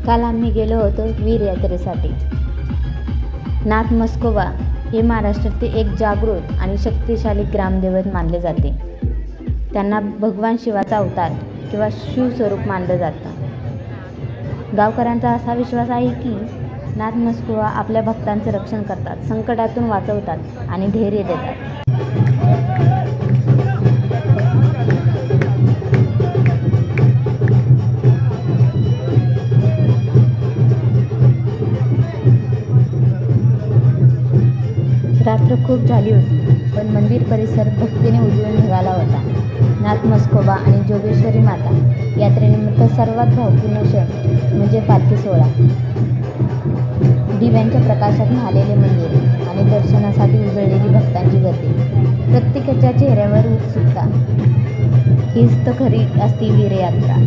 काल आम्ही गेलो होतो वीर यात्रेसाठी। नाथ मस्कोबा हे महाराष्ट्रातील एक जागृत आणि शक्तिशाली ग्रामदैवत मानले जाते। त्यांना भगवान शिवाचा अवतार किंवा शिवस्वरूप मानलं जातं। गावकऱ्यांचा असा विश्वास आहे की नाथ मस्कोबा आपल्या भक्तांचं रक्षण करतात, संकटातून वाचवतात आणि धैर्य देतात। रात्र खूप झाली होती, पण मंदिर परिसर भक्तीने उजळून निघाला होता। नाथ मस्कोबा आणि जोगेश्वरी माता यात्रेनिमित्त सर्वात भावपूर्ण क्षण म्हणजे पालखी सोहळा। दिव्यांच्या प्रकाशात न्हालेले मंदिर आणि दर्शनासाठी उजळलेली भक्तांची गर्दी, प्रत्येकाच्या चेहऱ्यावर उत्सुकता। हीच तर खरी असती वीरयात्रा।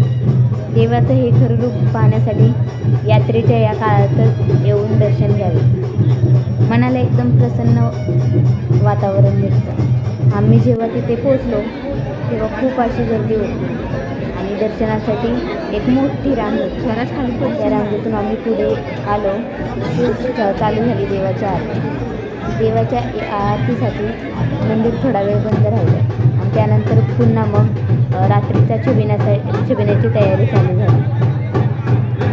देवाचं हे खरं रूप पाहण्यासाठी यात्रेच्या या काळातच येऊन दर्शन घ्यावे। मनाला एकदम प्रसन्न वातावरण भेटतं। आम्ही जेव्हा तिथे पोचलो तेव्हा खूप अशी गर्दी होती आणि दर्शनासाठी एक मोठी रांग होती। त्या रांगेतून आम्ही पुढे आलो की चालू झाली देवाची आरती। देवाच्या आरतीसाठी मंदिर थोडा वेळ बंद राहिलं आणि त्यानंतर पुन्हा मग रात्रीच्या छबिण्याची तयारी चालू झाली।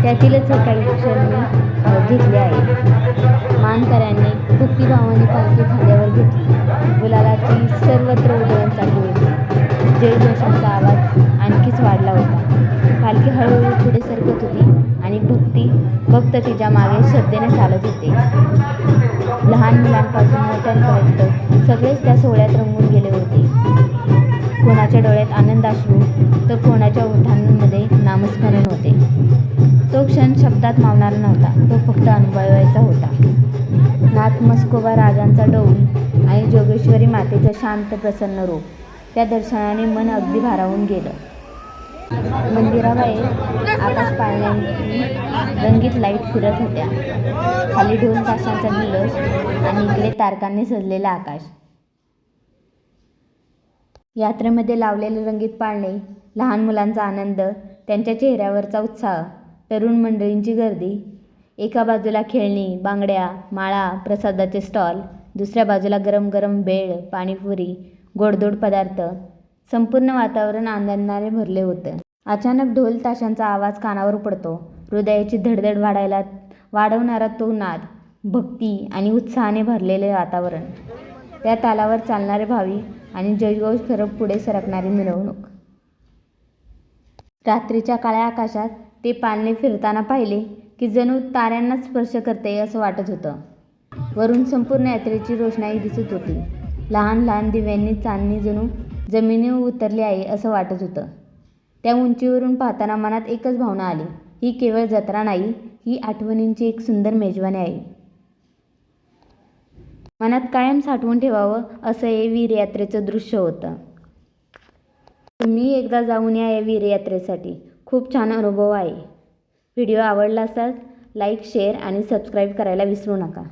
त्यातीलच हे काही क्षण मी घेतले आहे। मानकऱ्यांनी भक्तिभावाने पालखी खांद्यावर घेतली। गुलालाची सर्वत्र उधळण चालली होती। जयघोषांचा आवाज आणखीच वाढला होता। पालखी हळूहळू पुढे सरकत होती आणि भक्त तिच्या मागे श्रद्धेने चालत होते। लहान मुलांपासून मोठ्यांपर्यंत सगळेच त्या सोहळ्यात रंगून गेले होते। कोणाच्या डोळ्यात आनंदाश्रू तर कोणाच्या ओठांमध्ये नामस्मरण होते। तो क्षण शब्दात मावणारा नव्हता, तो फक्त अनुभवायचा होता। नाथ मस्कोबा राजांचा डौल आणि जोगेश्वरी मातेचं शांत प्रसन्न रूप, त्या दर्शनाने मन अगदी भारावून गेलं। मंदिराबाहेर आकाश पाळण्यांची रंगीत लाईट फिरत होत्या। खाली ढोल ताशांचा दिलस आणि इकडे तारकांनी सजलेलं आकाश। यात्रेमध्ये लावलेले रंगीत पाळणे, लहान मुलांचा आनंद, त्यांच्या चेहऱ्यावरचा उत्साह, तरुण मंडळींची गर्दी। एका बाजूला खेळणी, बांगड्या, माळा, प्रसादाचे स्टॉल, दुसऱ्या बाजूला गरम गरम भेळ, पाणीपुरी, गोडधोड पदार्थ। संपूर्ण वातावरण आनंदाने भरले होते। अचानक ढोल ताशांचा आवाज कानावर पडतो। हृदयाची धडधड वाढवणारा तो नाद, भक्ती आणि उत्साहाने भरलेले वातावरण, त्या तालावर चालणारे भाविक आणि जयघोष करत पुढे सरकणारी मिरवणूक। रात्रीच्या काळ्या आकाशात ते पाळणे फिरताना पाहिले की जणू ताऱ्यांनाच स्पर्श करते असं वाटत होतं। वरून संपूर्ण यात्रेची रोषणाई दिसत होती। लहान लहान दिव्यांनी चांदणी जणू जमिनीवर उतरली आहे असं वाटत होतं। त्या उंचीवरून पाहताना मनात एकच भावना आली, ही केवळ जत्रा नाही, ही आठवणींची एक सुंदर मेजवानी आहे। मनात कायम साठवून ठेवावं असं हे वीरयात्रेचं दृश्य होतं। तुम्ही एकदा जाऊन या वीरयात्रेसाठी, खूप छान अनुभव आहे। व्हिडिओ आवडला असेल लाईक, शेअर आणि सबस्क्राईब करायला विसरू नका।